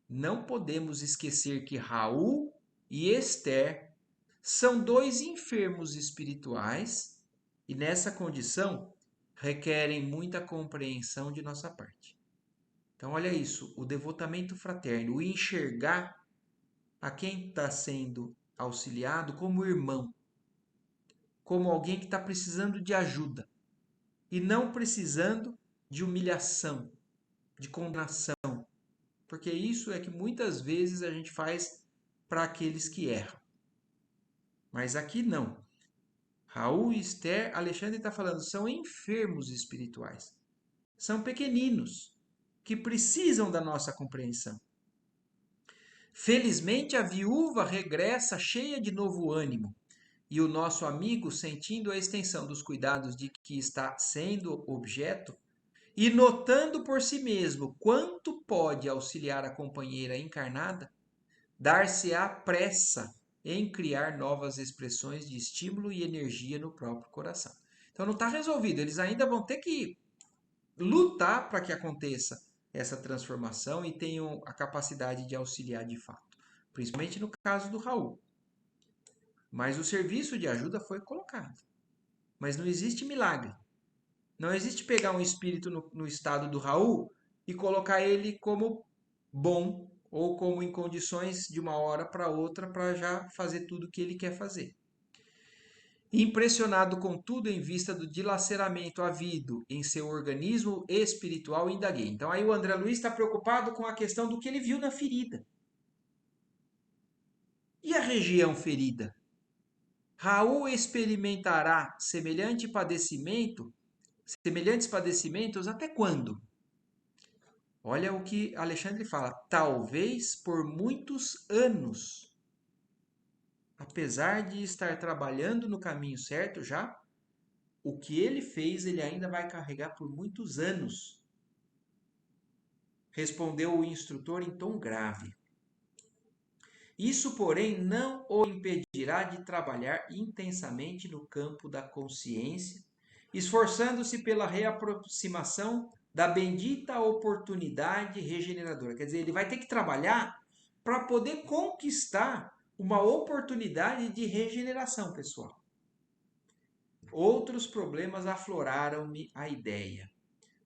Não podemos esquecer que Raul e Esther são dois enfermos espirituais e, nessa condição, requerem muita compreensão de nossa parte. Então, olha isso: o devotamento fraterno, o enxergar a quem está sendo auxiliado como irmão, como alguém que está precisando de ajuda e não precisando de humilhação, de condenação, porque isso é que muitas vezes a gente faz para aqueles que erram. Mas aqui não. Raul e Esther, Alexandre está falando, são enfermos espirituais. São pequeninos que precisam da nossa compreensão. Felizmente, a viúva regressa cheia de novo ânimo, e o nosso amigo, sentindo a extensão dos cuidados de que está sendo objeto, e notando por si mesmo quanto pode auxiliar a companheira encarnada, dar-se-á pressa em criar novas expressões de estímulo e energia no próprio coração. Então não está resolvido, eles ainda vão ter que lutar para que aconteça essa transformação e tenham a capacidade de auxiliar de fato, principalmente no caso do Raul. Mas o serviço de ajuda foi colocado. Mas não existe milagre. Não existe pegar um espírito no estado do Raul e colocar ele como bom ou como em condições de uma hora para outra para já fazer tudo o que ele quer fazer. Impressionado contudo em vista do dilaceramento havido em seu organismo espiritual, indaguei. Então aí o André Luiz está preocupado com a questão do que ele viu na ferida. E a região ferida? Raul experimentará semelhantes padecimentos até quando? Olha o que Alexandre fala. Talvez por muitos anos. Apesar de estar trabalhando no caminho certo já, o que ele fez ele ainda vai carregar por muitos anos. Respondeu o instrutor em tom grave. Isso, porém, não o impedirá de trabalhar intensamente no campo da consciência, esforçando-se pela reaproximação da bendita oportunidade regeneradora. Quer dizer, ele vai ter que trabalhar para poder conquistar uma oportunidade de regeneração, pessoal. Outros problemas afloraram-me a ideia.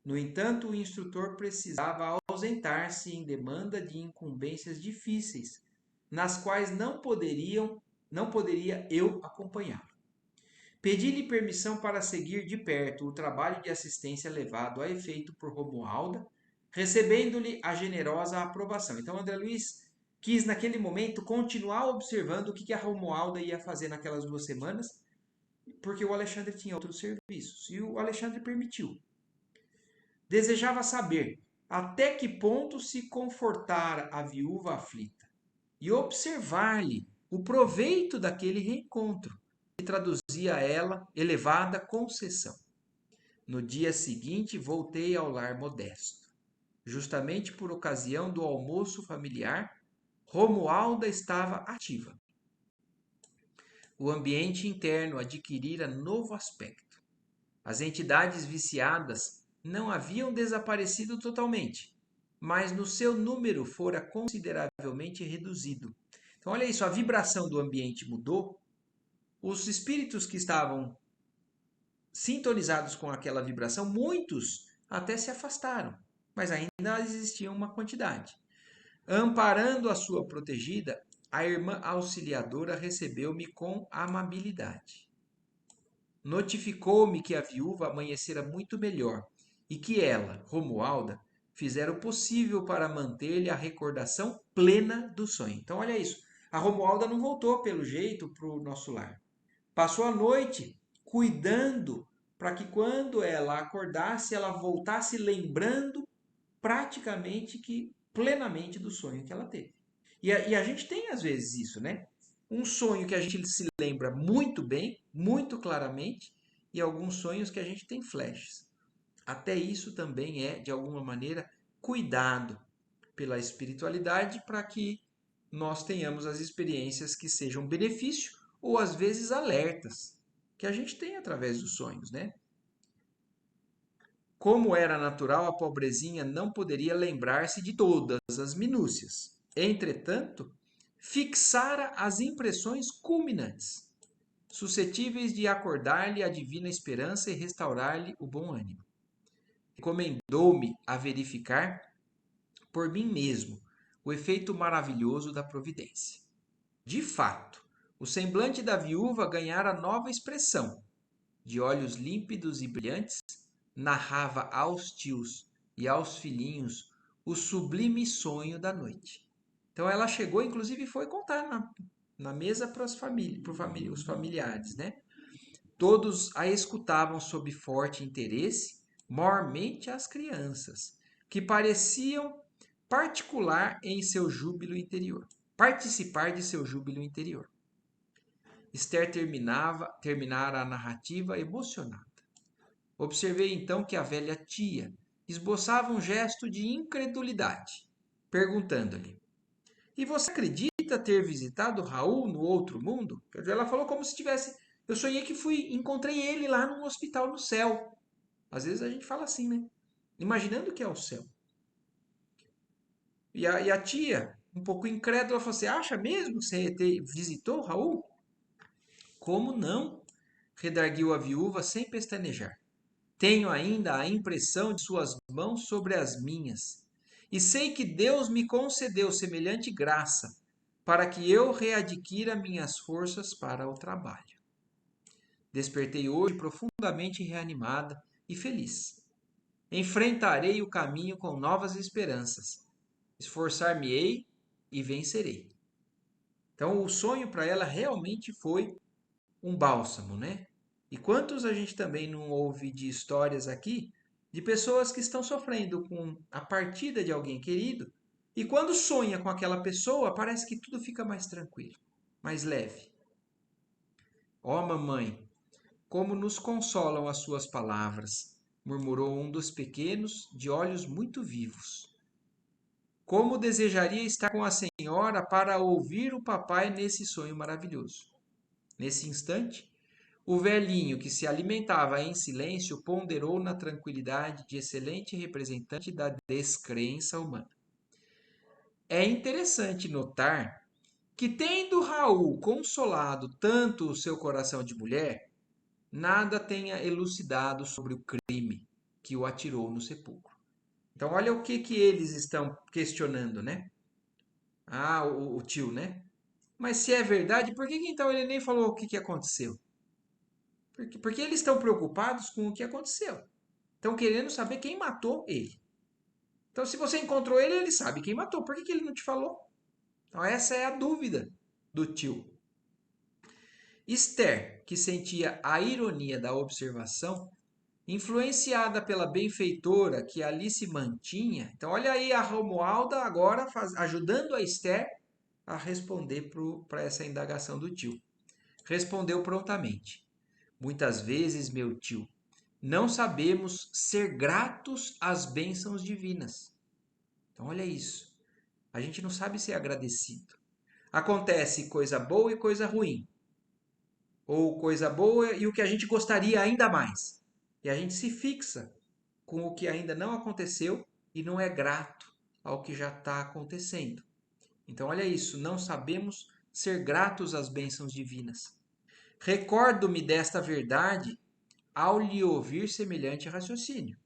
No entanto, o instrutor precisava ausentar-se em demanda de incumbências difíceis, nas quais não poderia eu acompanhá-lo. Pedi-lhe permissão para seguir de perto o trabalho de assistência levado a efeito por Romualda, recebendo-lhe a generosa aprovação. Então, André Luiz quis, naquele momento, continuar observando o que a Romualda ia fazer naquelas 2 semanas, porque o Alexandre tinha outros serviços, e o Alexandre permitiu. Desejava saber até que ponto se confortara a viúva aflita e observar-lhe o proveito daquele reencontro, que traduzia a ela elevada concessão. No dia seguinte, voltei ao lar modesto. Justamente por ocasião do almoço familiar, Romualda estava ativa. O ambiente interno adquirira novo aspecto. As entidades viciadas não haviam desaparecido totalmente, mas no seu número fora consideravelmente reduzido. Então, olha isso, a vibração do ambiente mudou, os espíritos que estavam sintonizados com aquela vibração, muitos até se afastaram, mas ainda existia uma quantidade. Amparando a sua protegida, a irmã auxiliadora recebeu-me com amabilidade. Notificou-me que a viúva amanhecera muito melhor e que ela, Romualda, fizera o possível para manter-lhe a recordação plena do sonho. Então, olha isso. A Romualda não voltou, pelo jeito, para o nosso lar. Passou a noite cuidando para que quando ela acordasse, ela voltasse lembrando praticamente que plenamente do sonho que ela teve. E a gente tem às vezes isso, né? Um sonho que a gente se lembra muito bem, muito claramente, e alguns sonhos que a gente tem flashes. Até isso também é, de alguma maneira, cuidado pela espiritualidade para que nós tenhamos as experiências que sejam benefício ou às vezes alertas que a gente tem através dos sonhos, né? Como era natural, a pobrezinha não poderia lembrar-se de todas as minúcias. Entretanto, fixara as impressões culminantes, suscetíveis de acordar-lhe a divina esperança e restaurar-lhe o bom ânimo. Recomendou-me a verificar por mim mesmo o efeito maravilhoso da providência. De fato, o semblante da viúva ganhara nova expressão. De olhos límpidos e brilhantes, narrava aos tios e aos filhinhos o sublime sonho da noite. Então ela chegou, inclusive foi contar na mesa para os familiares, né? Todos a escutavam sob forte interesse, mormente as crianças, que pareciam particular em seu júbilo interior. participar de seu júbilo interior. Esther terminara a narrativa emocionada. Observei então que a velha tia esboçava um gesto de incredulidade, perguntando-lhe: E você acredita ter visitado Raul no outro mundo? Quer dizer, ela falou como se tivesse. Eu sonhei que encontrei ele lá no hospital no céu. Às vezes a gente fala assim, né? Imaginando que é o céu. E a tia, um pouco incrédula, falou: Você acha mesmo que você visitou Raul? Como não? Redarguiu a viúva sem pestanejar. Tenho ainda a impressão de suas mãos sobre as minhas. E sei que Deus me concedeu semelhante graça para que eu readquira minhas forças para o trabalho. Despertei hoje profundamente reanimada e feliz. Enfrentarei o caminho com novas esperanças. Esforçar-me-ei e vencerei. Então, o sonho para ela realmente foi um bálsamo, né? E quantos a gente também não ouve de histórias aqui de pessoas que estão sofrendo com a partida de alguém querido e quando sonha com aquela pessoa, parece que tudo fica mais tranquilo, mais leve. Ó mamãe, como nos consolam as suas palavras, murmurou um dos pequenos, de olhos muito vivos. Como desejaria estar com a senhora para ouvir o papai nesse sonho maravilhoso. Nesse instante, o velhinho, que se alimentava em silêncio, ponderou na tranquilidade de excelente representante da descrença humana. É interessante notar que, tendo Raul consolado tanto o seu coração de mulher, nada tenha elucidado sobre o crime que o atirou no sepulcro. Então, olha o que eles estão questionando, né? Ah, o tio, né? Mas se é verdade, por que então ele nem falou o que aconteceu? Porque eles estão preocupados com o que aconteceu. Estão querendo saber quem matou ele. Então, se você encontrou ele, ele sabe quem matou. Por que ele não te falou? Então, essa é a dúvida do tio. Esther, que sentia a ironia da observação, influenciada pela benfeitora que ali se mantinha. Então, olha aí a Romualda agora ajudando a Esther a responder para essa indagação do tio. Respondeu prontamente: Muitas vezes, meu tio, não sabemos ser gratos às bênçãos divinas. Então, olha isso. A gente não sabe ser agradecido. Acontece coisa boa e coisa ruim. Ou coisa boa e o que a gente gostaria ainda mais. E a gente se fixa com o que ainda não aconteceu e não é grato ao que já está acontecendo. Então, olha isso. Não sabemos ser gratos às bênçãos divinas. Recordo-me desta verdade ao lhe ouvir semelhante raciocínio.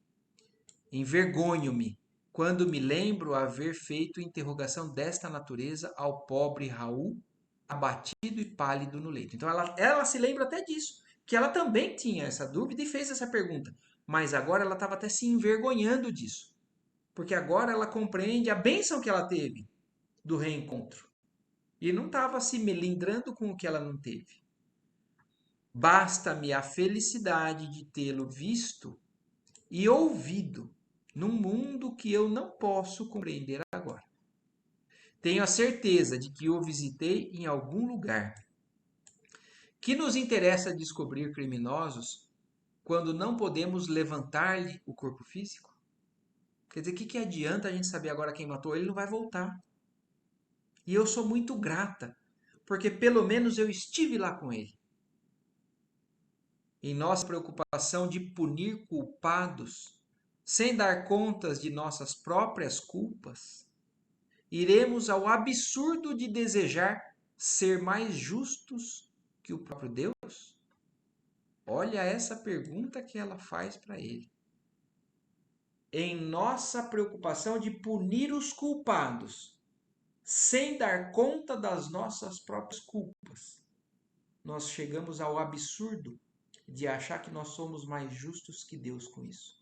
Envergonho-me quando me lembro haver feito interrogação desta natureza ao pobre Raul, abatido e pálido no leito. Então ela se lembra até disso, que ela também tinha essa dúvida e fez essa pergunta. Mas agora ela estava até se envergonhando disso, porque agora ela compreende a bênção que ela teve do reencontro. E não estava se melindrando com o que ela não teve. Basta-me a felicidade de tê-lo visto e ouvido num mundo que eu não posso compreender agora. Tenho a certeza de que o visitei em algum lugar. Que nos interessa descobrir criminosos quando não podemos levantar-lhe o corpo físico? Quer dizer, o que adianta a gente saber agora quem matou? Ele não vai voltar. E eu sou muito grata, porque pelo menos eu estive lá com ele. Em nossa preocupação de punir culpados, sem dar contas de nossas próprias culpas, iremos ao absurdo de desejar ser mais justos que o próprio Deus? Olha essa pergunta que ela faz para ele. Em nossa preocupação de punir os culpados, sem dar conta das nossas próprias culpas, nós chegamos ao absurdo de achar que nós somos mais justos que Deus com isso.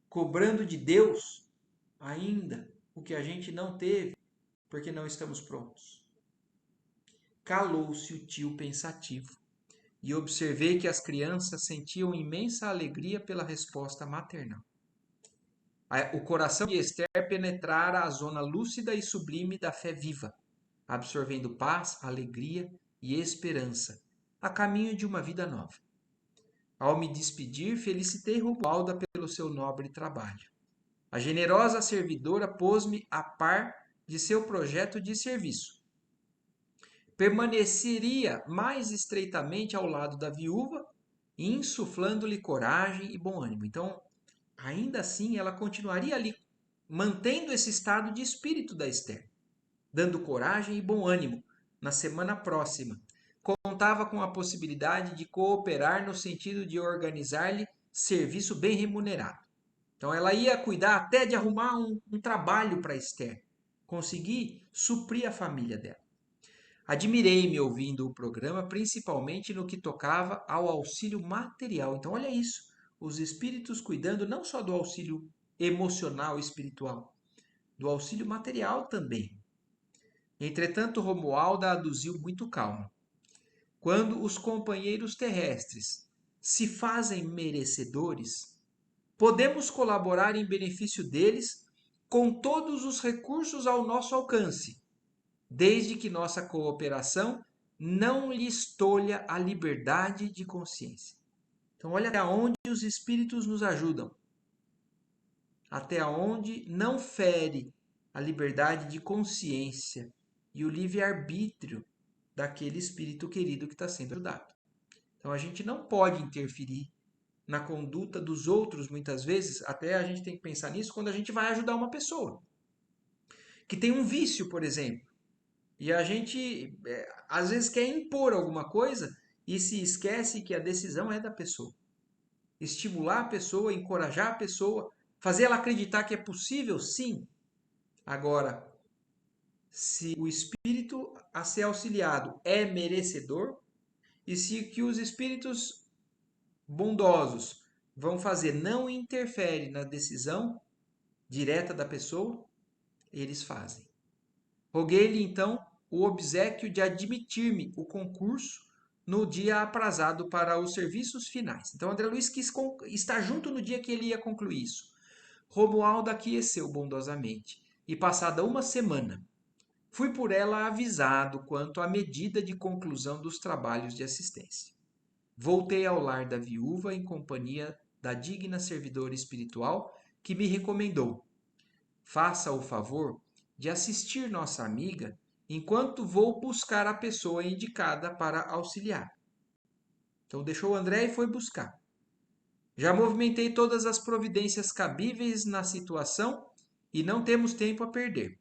Cobrando de Deus ainda o que a gente não teve, porque não estamos prontos. Calou-se o tio pensativo e observei que as crianças sentiam imensa alegria pela resposta maternal. O coração de Esther penetrara a zona lúcida e sublime da fé viva. absorvendo paz, alegria e esperança, a caminho de uma vida nova. Ao me despedir, felicitei Romualda pelo seu nobre trabalho. A generosa servidora pôs-me a par de seu projeto de serviço. Permaneceria mais estreitamente ao lado da viúva, insuflando-lhe coragem e bom ânimo. Então, ainda assim, ela continuaria ali, mantendo esse estado de espírito da Esther, dando coragem e bom ânimo na semana próxima. Contava com a possibilidade de cooperar no sentido de organizar-lhe serviço bem remunerado. Então ela ia cuidar até de arrumar um trabalho para Esther, conseguir suprir a família dela. Admirei-me ouvindo o programa, principalmente no que tocava ao auxílio material. Então olha isso, os espíritos cuidando não só do auxílio emocional e espiritual, do auxílio material também. Entretanto, Romualda aduziu muito calmo. Quando os companheiros terrestres se fazem merecedores, podemos colaborar em benefício deles com todos os recursos ao nosso alcance, desde que nossa cooperação não lhes tolha a liberdade de consciência. Então, olha até onde os espíritos nos ajudam, até onde não fere a liberdade de consciência e o livre-arbítrio daquele espírito querido que está sendo ajudado. Então, a gente não pode interferir na conduta dos outros, muitas vezes, até a gente tem que pensar nisso quando a gente vai ajudar uma pessoa que tem um vício, por exemplo, e a gente às vezes quer impor alguma coisa e se esquece que a decisão é da pessoa. Estimular a pessoa, encorajar a pessoa, fazer ela acreditar que é possível, sim. Agora, se o espírito a ser auxiliado é merecedor, e se que os espíritos bondosos vão fazer não interfere na decisão direta da pessoa, eles fazem. Roguei-lhe então o obséquio de admitir-me o concurso no dia aprazado para os serviços finais. Então André Luiz quis estar junto no dia que ele ia concluir isso. Romualdo aqueceu bondosamente e, passada uma semana, fui por ela avisado quanto à medida de conclusão dos trabalhos de assistência. Voltei ao lar da viúva em companhia da digna servidora espiritual que me recomendou: faça o favor de assistir nossa amiga enquanto vou buscar a pessoa indicada para auxiliar. Então deixou o André e foi buscar. Já movimentei todas as providências cabíveis na situação e não temos tempo a perder.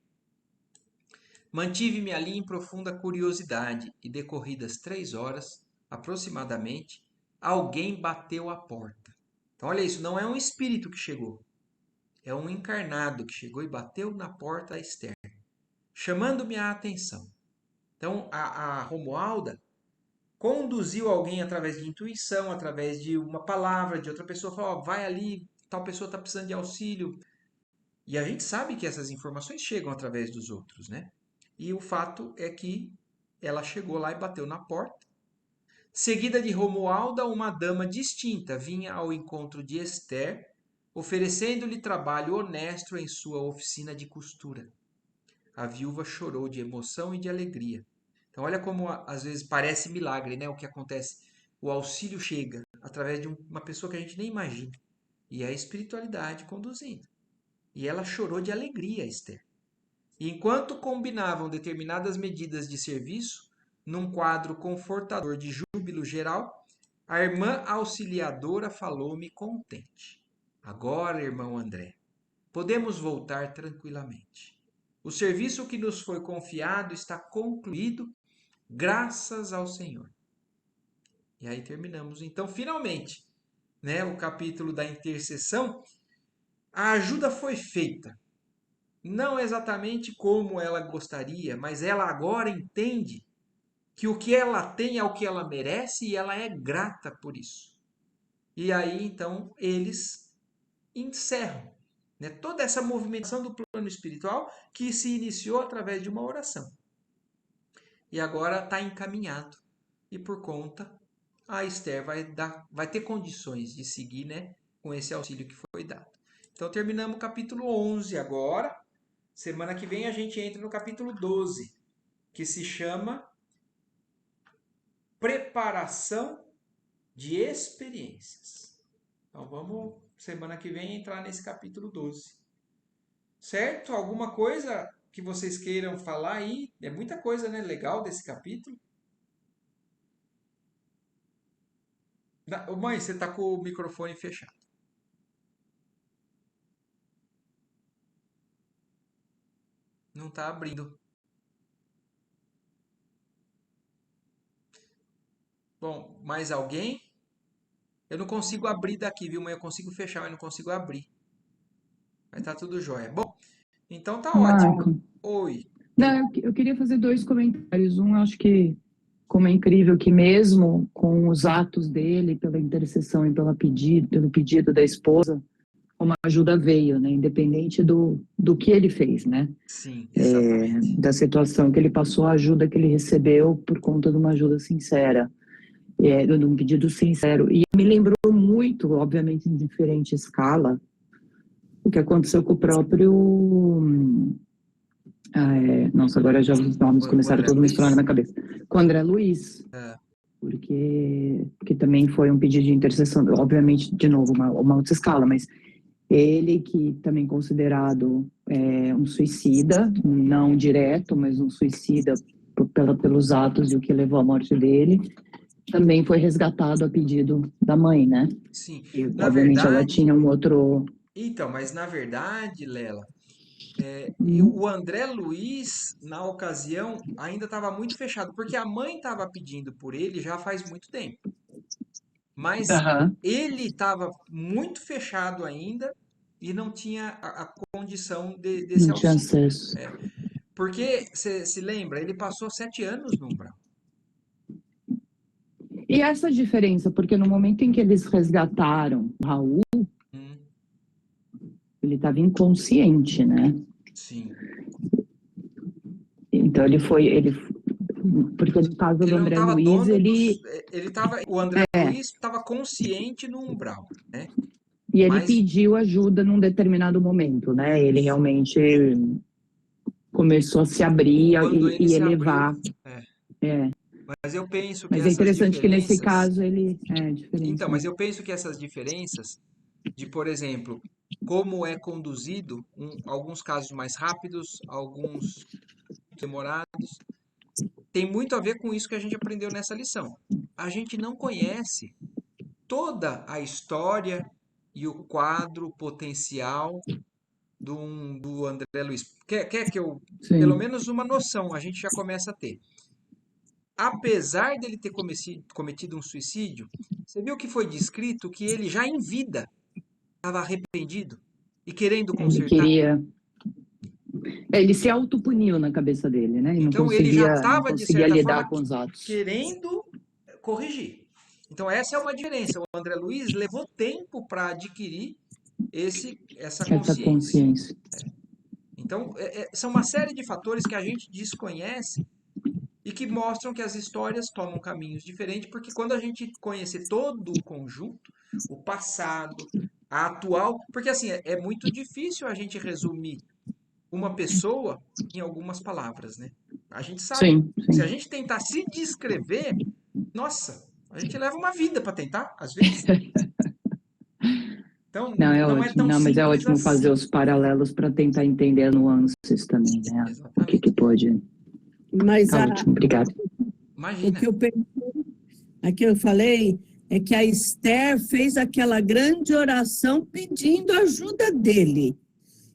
Mantive-me ali em profunda curiosidade e, decorridas 3 horas, aproximadamente, alguém bateu à porta. Então, olha isso, não é um espírito que chegou, é um encarnado que chegou e bateu na porta externa, chamando-me a atenção. Então, a Romualda conduziu alguém através de intuição, através de uma palavra de outra pessoa, falou: oh, vai ali, tal pessoa está precisando de auxílio. E a gente sabe que essas informações chegam através dos outros, né? E o fato é que ela chegou lá e bateu na porta. Seguida de Romualda, uma dama distinta vinha ao encontro de Esther, oferecendo-lhe trabalho honesto em sua oficina de costura. A viúva chorou de emoção e de alegria. Então, olha como às vezes parece milagre, né? O que acontece. O auxílio chega através de uma pessoa que a gente nem imagina. E é a espiritualidade conduzindo. E ela chorou de alegria, Esther. E enquanto combinavam determinadas medidas de serviço, num quadro confortador de júbilo geral, a irmã auxiliadora falou-me contente. Agora, irmão André, podemos voltar tranquilamente. O serviço que nos foi confiado está concluído, graças ao Senhor. E aí terminamos. Então, finalmente, né, o capítulo da intercessão, a ajuda foi feita. Não exatamente como ela gostaria, mas ela agora entende que o que ela tem é o que ela merece e ela é grata por isso. E aí, então, eles encerram, né, toda essa movimentação do plano espiritual que se iniciou através de uma oração. E agora está encaminhado. E por conta, a Esther vai ter condições de seguir, né, com esse auxílio que foi dado. Então terminamos o capítulo 11 agora. Semana que vem a gente entra no capítulo 12. que se chama Preparação de Experiências. Então vamos, semana que vem, entrar nesse capítulo 12. Certo? Alguma coisa que vocês queiram falar aí? É muita coisa, né? Legal desse capítulo. Ô, mãe, você tá com o microfone fechado. Não tá abrindo. Bom, mais alguém? Eu não consigo abrir daqui, viu, mãe? Eu consigo fechar, mas não consigo abrir. Mas tá tudo jóia. Bom, então tá ótimo. Marco, Oi. não, eu queria fazer dois comentários. Um, acho que, como é incrível que mesmo com os atos dele, pela intercessão e pelo pedido da esposa, uma ajuda veio, né? Independente do que ele fez, né? Sim, exatamente. Da situação que ele passou, a ajuda que ele recebeu por conta de uma ajuda sincera, de um pedido sincero. E me lembrou muito, obviamente em diferente escala, o que aconteceu com o próprio. Nossa, agora já os nomes O começaram André todos a misturar na Luiz? minha cabeça. Com o André Luiz, É, porque também foi um pedido de intercessão, obviamente, de novo, uma outra escala, mas ele que também considerado um suicida, não direto, mas um suicida pelos atos e o que levou à morte dele, também foi resgatado a pedido da mãe, né? sim. E, Na obviamente, ela verdade, tinha um outro. então, mas na verdade, Lela, o Uhum. André Luiz, na ocasião, ainda estava muito fechado, porque a mãe estava pedindo por ele já faz muito tempo. Mas Aham. ele estava muito fechado ainda e não tinha a condição desse Não tinha auxílio. acesso. Porque, você se lembra, ele passou 7 anos no umbral. E essa diferença, porque no momento em que eles resgataram o Raul, Hum, ele estava inconsciente, né? sim. Então porque no caso do Ele não André estava Luiz, dono ele o André Luiz estava consciente no umbral, né? e ele Mas pediu ajuda num determinado momento, né? Ele realmente começou a se abrir quando ele e se abriu, elevar. é. É. Mas eu penso que Mas é essas interessante que nesse diferenças, caso ele então, diferença. mas eu penso que essas diferenças de, por exemplo, como é conduzido, alguns casos mais rápidos, alguns demorados, tem muito a ver com isso que a gente aprendeu nessa lição. A gente não conhece toda a história e o quadro potencial do André Luiz. Quer que eu, pelo Sim. menos uma noção, a gente já começa a ter. Apesar dele ter cometido um suicídio, você viu que foi descrito que ele já em vida estava arrependido e querendo Ele consertar. queria. Ele se autopuniu na cabeça dele, né? E Então ele já não estava, de conseguia certa lidar forma, com os atos. querendo corrigir. Então essa é uma diferença. O André Luiz levou tempo para adquirir essa Essa consciência. consciência. Então são uma série de fatores que a gente desconhece e que mostram que as histórias tomam caminhos diferentes, porque quando a gente conhecer todo o conjunto, o passado, a atual, porque assim, é muito difícil a gente resumir uma pessoa em algumas palavras, né? A gente sabe, Sim, se a sim. gente tentar se descrever, nossa, a gente leva uma vida para tentar, às vezes. Então, Não, é não é ótimo. tão Não, mas é simples ótimo fazer assim. os paralelos para tentar entender as nuances também, né? O que Exatamente. que pode. Mas Tá ótimo, obrigada. o que Imagina. eu, aqui eu falei é que a Esther fez aquela grande oração pedindo ajuda dele.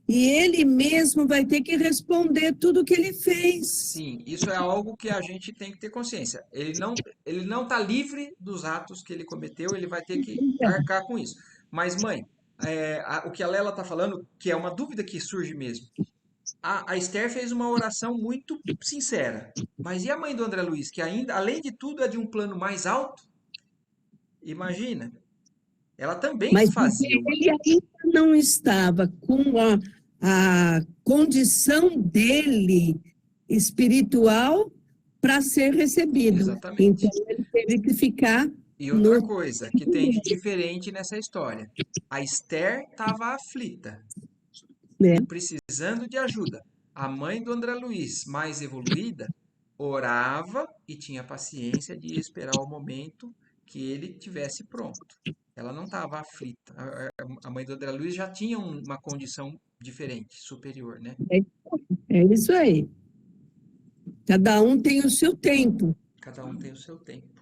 E ele mesmo vai ter que responder tudo o que ele fez. Sim, isso é algo que a gente tem que ter consciência. Ele não está livre dos atos que ele cometeu, ele vai ter que arcar com isso. Mas, mãe, o que a Lela está falando, que é uma dúvida que surge mesmo. A Esther fez uma oração muito sincera. Mas e a mãe do André Luiz, que ainda, além de tudo, é de um plano mais alto? Imagina, ela também Mas porque fazia uma. ele ainda não estava com a condição dele espiritual para ser recebido. Então, Exatamente. ele teve que ficar E outra no. coisa que tem de diferente nessa história. A Esther estava aflita Né? e precisando de ajuda. A mãe do André Luiz, mais evoluída, orava e tinha paciência de esperar o momento que ele tivesse pronto. Ela não estava aflita. A mãe do André Luiz já tinha uma condição diferente, superior, né? É isso aí. Cada um tem o seu tempo, Cada um tem o seu tempo.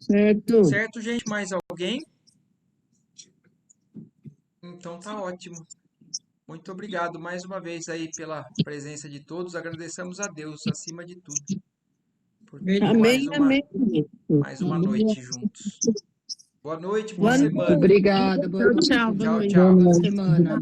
certo? Certo, gente? Mais alguém? Então tá ótimo. Muito obrigado mais uma vez aí pela presença de todos. Agradecemos a Deus acima de tudo por Amém, amém. mais uma noite juntos. Boa noite, boa Boa semana. Obrigada, boa noite. Tchau, boa Tchau, noite. tchau. Boa semana.